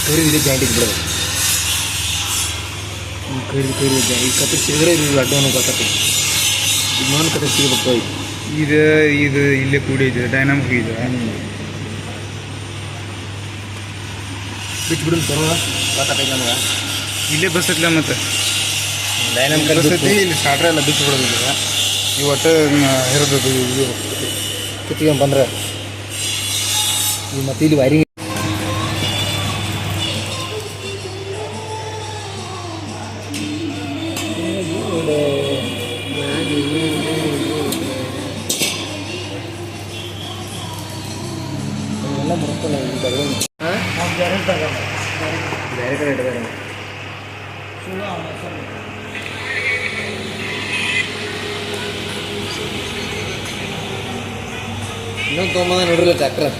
ಕೈರಿ joint ಬಿಡೋದು ಕೈರಿ joint ಕತೆ ಸಿಗರೆ ಇದು ಅಡ್ಡವನ್ನು ಗೊತ್ತಾಗ್ತದೆ ಇನ್ನೊಂದು ಕತೆ ಸಿಗಬೇಕು ಇದು ಇದು ಇಲ್ಲೇ ಕೂಡಿ ಇದೆ ಡೈನಾಮಿಕ್ ಇದೆ ಬಿಟ್ಟು ಬಿಡೋದು ಬರೋದ ಗೊತ್ತಾಗ್ತೈತೆ ನಮ್ಗೆ ಇಲ್ಲೇ ಬಸ್ ಐತ್ಲ ಮತ್ತು ಡೈನಾಮಿಕ್ ಬಸ್ ಐತಿ ಇಲ್ಲಿ ಸ್ಟಾರ್ಟ್ರೆ ಎಲ್ಲ ಬಿಟ್ಟು ಬಿಡೋದಿಲ್ಲ ಈ ಒಟ್ಟು ಇರೋದು ಇದು ಕಿತ್ಕೊಂಡ್ ಬಂದ್ರೆ ಈ ಮತ್ತೆ ಇಲ್ಲಿ ವೈರಿಂಗ್ ಎಲ್ಲ ಬರುತ್ತಲ್ಲ ಬೇರೆ ಕಡೆ ಇಟ್ಟಿದ್ದಾರೆ ಇನ್ನೊಂದು ತೊಗೊಂಬಂದ ನೋಡ್ರಿಲ್ಲ ಟ್ರ್ಯಾಕ್ಟರ್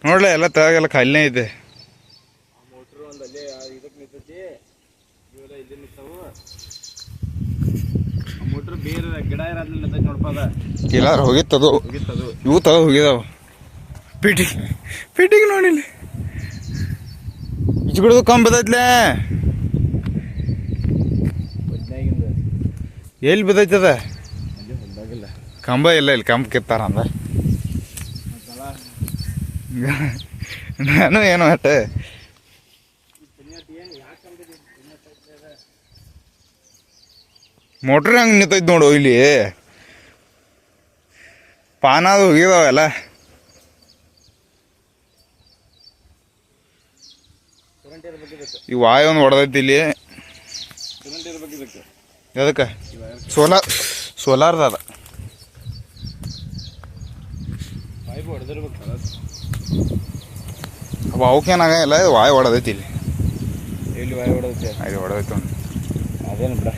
ನೋಡ್ಲ ಎಲ್ಲ ತಳಗೆಲ್ಲ ಖಾಲಿನೇ ಐತೆ ಎಲ್ಲಾರು ಹೋಗಿತ್ತದು ಇವು ತಗ ಹೋಗಿದಾವ ಪೀಟಿಗೆ ನೋಡಿಲ್ಲ ಇಚ್ಬಿಡೋದು ಕಂಬ ಬದೈತ್ಲೆ ಎಲ್ಲಿ ಬಿದ್ದೈತದ ಕಂಬ ಇಲ್ಲ ಇಲ್ಲಿ ಕಂಬ ಕಿತ್ತಾರ ಅಂದ ನಾನು ಏನು ಅಟ್ಟ ಮೋಟ್ರ್ ಹಂಗೆ ನಿಂತೈತಿ ನೋಡು ಇಲ್ಲಿ ಪಾನಾದು ಹೋಗಿದಾವೆಲ್ಲ ಈ ವಾಯು ಒಂದು ಹೊಡೆದೈತಿ ಇಲ್ಲಿ ಅದಕ್ಕೆ ಸೋಲಾರ್ದ ಅದ ಪೈಪ್ ಹೊಡೆದಿರ್ಬೇಕಲ್ಲ. ಅವು ಅವಕ್ಕೇನಾಗಲ್ಲ, ಇದು ವಾಯು ಹೊಡೆದೈತಿ ಇಲ್ಲಿ. ಎಲ್ಲಿ ವಾಯು ಹೊಡೆದೈತೆ? ಇದು ಹೊಡೆದೈತಿ ಒಂದು. ಅದೇನು ಬಿಡ,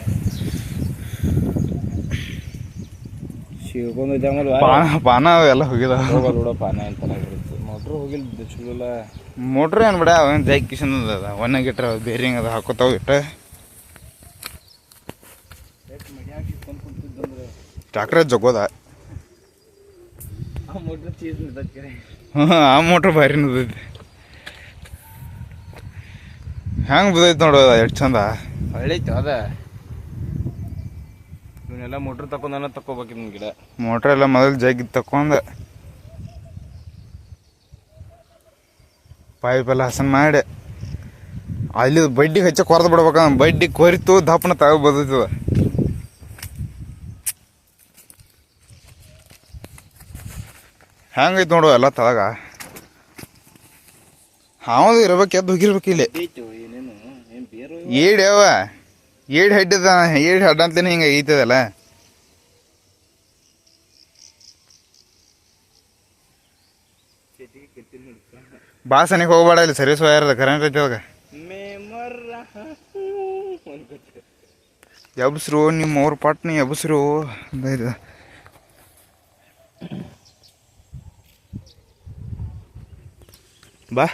ಶಿವಕೊಂಡೈತೆ ಆಮೇಲೆ ಪಾನ ಎಲ್ಲ ಹೋಗಿದ. ಹೋಗಲ್ಲ ಬಿಡ, ಪಾನ ಏನು ತನಾಗಿರುತ್ತೆ. ಮೋಟ್ರ್ ಹೋಗಿಲ್ಲ ಚಲೋಲ್ಲ. ಮೋಟ್ರ್ ಏನು ಬಿಡ, ಅವೇನು ಜೈ ಕಿಶನ್ ಅದ, ಒನ್ನಾಗ ಇಟ್ರೆ ಬೇರಿಂಗ್ ಅದ ಹಾಕೋತಾವ ಇಟ್ಟ. ಟ್ಯಾಕ್ಟ್ರ್ ಜಗೋದ. ಆ ಮೋಟ್ರ್ ಚೀಸ್ ನಿಂತೈತೆ. ಆ ಮೋಟ್ರ್ ಭಾರಿ ನಿಂತೈತಿ. ಹೆಂಗೆ ಬಿದ್ದೈತಿ ನೋಡು, ಎಷ್ಟು ಚಂದ ಒಳ್ಳೈತು ಅದ. ಇವನ್ನೆಲ್ಲ ಮೋಟ್ರ್ ತಕೊಂಡ ತಕೋಬೇಕಿದ್ ಗಿಡ. ಮೋಟ್ರ್ ಎಲ್ಲ ಮೊದಲು ಜಗ್ಗಿ ತಕೊಂಡ ಪೈಪ್ ಎಲ್ಲ ಹಸನ್ ಮಾಡಿ ಅಲ್ಲಿ ಬಡ್ಡಿಗೆ ಹಚ್ಚ ಕೊರ್ದು ಬಿಡ್ಬೇಕ. ಬಡ್ಡಿ ಕೊರಿತು ದಪ್ಪನ ತಗೋ ಬರ್ತದ. ಹೆಂಗೈತೆ ನೋಡು ಎಲ್ಲ ತಳಗ. ಹಾವದು ಇರ್ಬೇಕು, ಎದ್ದು ಹೋಗಿರ್ಬೇಕು ಇಲ್ಲಿ. ಏನೇನು ಏನು ಬೇರು ಏಡ್ ಯಾವ ಏಡ್ ಹೆಡ್ಡದ, ಏಡ್ ಹೆಡ್ ಅಂತಲೇ ಹಿಂಗೆ ಐತದಲ್ಲ. ಬಾಸನಿಗೆ ಹೋಗ್ಬೇಡ, ಇಲ್ಲಿ ಸರ್ವಿಸ್ ವೈರ್ ಕರೆಂಟ್ ಐತಿ ಅವಾಗ. ಎಬ್ಸ್ರು ನಿಮ್ಮ ಅವ್ರ ಪಟ್ನಿ ಎಬ್ಸ್ರು. ಬಾ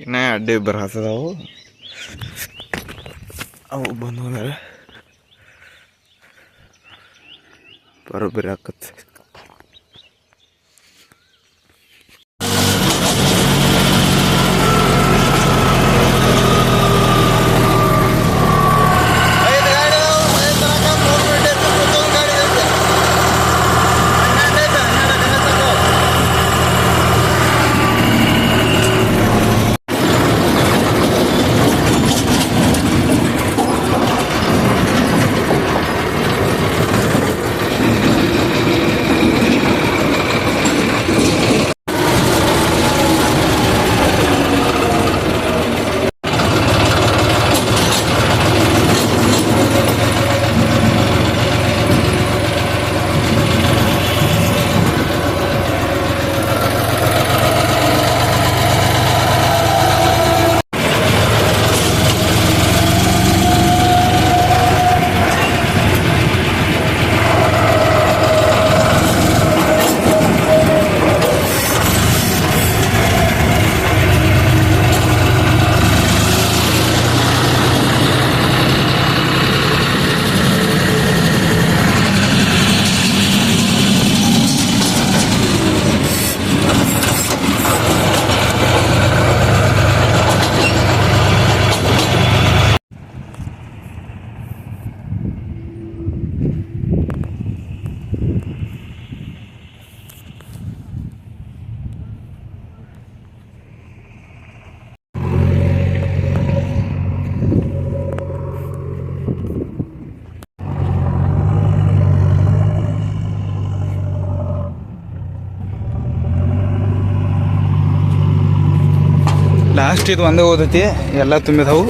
ಇನ್ನ ಅಡ್ಡಿ ಬರತ್ತದವು, ಅವು ಬಂದು ಹೋದ್ರೆ ಬರೋಬ್ಬರಿ ಆಕತ್ತೆ. ಲಾಸ್ಟ್ ಇದು ಒಂದೇ ಓದೈತಿ, ಎಲ್ಲ ತುಂಬಿದವು.